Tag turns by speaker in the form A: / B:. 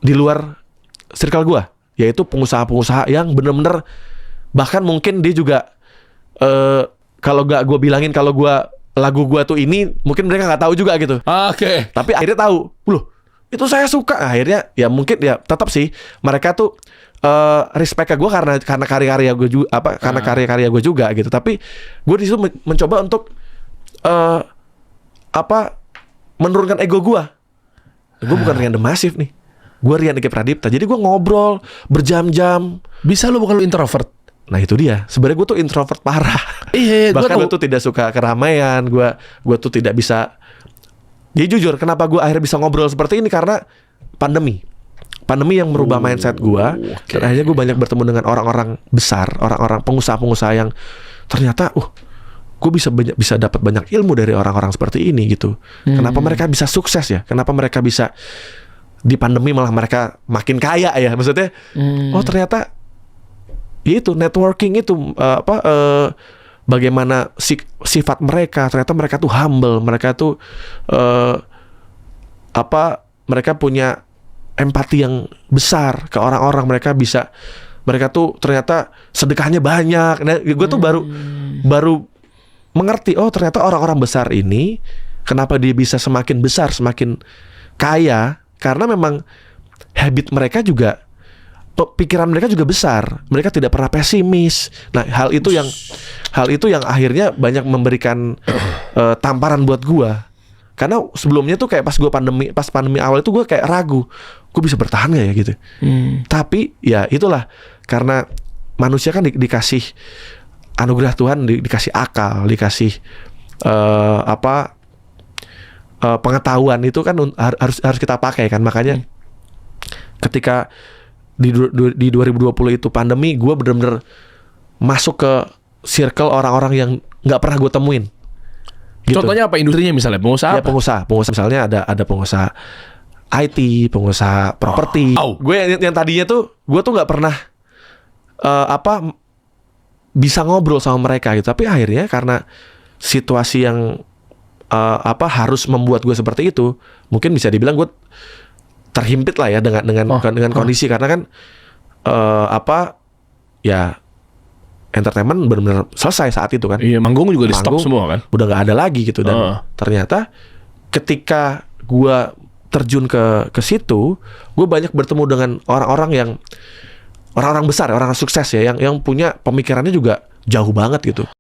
A: di luar circle gue, yaitu pengusaha-pengusaha yang bener-bener bahkan mungkin dia juga kalau gak gue bilangin kalau lagu gue tuh ini, mungkin mereka nggak tahu juga gitu.
B: Oke.
A: Tapi akhirnya tahu, loh itu saya suka. Akhirnya ya mungkin ya tetap sih mereka tuh respect ke gue karena karya-karya gue juga, karena karya-karya gue juga gitu. Tapi gue di situ mencoba untuk menurunkan ego gue. Gue bukan Rian The Massive nih, gue Rian Diki Pradipta. Jadi gue ngobrol berjam-jam.
B: Bisa lu bukan lu introvert?
A: Nah itu dia. Sebenarnya gue tuh introvert parah.
B: Iya.
A: Bahkan gue tuh tidak suka keramaian. Gue tuh tidak bisa. Jadi jujur, kenapa gue akhirnya bisa ngobrol seperti ini karena pandemi yang merubah mindset gue. Dan akhirnya gue banyak bertemu dengan orang-orang besar, orang-orang pengusaha-pengusaha yang ternyata, gue bisa dapat banyak ilmu dari orang-orang seperti ini gitu. Kenapa mereka bisa sukses ya? Kenapa mereka bisa di pandemi malah mereka makin kaya ya? Maksudnya, ternyata itu networking itu bagaimana sifat mereka. Ternyata mereka tuh humble, mereka tuh mereka punya empati yang besar ke orang-orang. Mereka tuh ternyata sedekahnya banyak. Nah, gue tuh baru mengerti, ternyata orang-orang besar ini kenapa dia bisa semakin besar, semakin kaya, karena memang habit mereka juga, pikiran mereka juga besar. Mereka tidak pernah pesimis. Nah, hal itu yang akhirnya banyak memberikan tamparan buat gua. Karena sebelumnya tuh kayak pas pandemi awal itu gue kayak ragu, gue bisa bertahan gak ya gitu. Tapi ya itulah, karena manusia kan dikasih anugerah Tuhan, dikasih akal, dikasih pengetahuan itu kan harus kita pakai kan. Makanya ketika di 2020 itu pandemi, gue bener-bener masuk ke circle orang-orang yang nggak pernah gue temuin. Gitu.
B: Contohnya apa industrinya misalnya? Pengusaha
A: ya, pengusaha misalnya ada pengusaha IT, pengusaha properti. Gue yang tadinya tuh gue tuh nggak pernah bisa ngobrol sama mereka gitu. Tapi akhirnya karena situasi yang harus membuat gue seperti itu, mungkin bisa dibilang gue terhimpit lah ya dengan kondisi, karena kan ya entertainment benar-benar selesai saat itu kan.
B: Iya, manggung juga di stop semua kan.
A: Udah nggak ada lagi gitu. Dan ternyata ketika gue terjun ke situ, gue banyak bertemu dengan orang-orang besar, orang sukses ya, yang punya pemikirannya juga jauh banget gitu.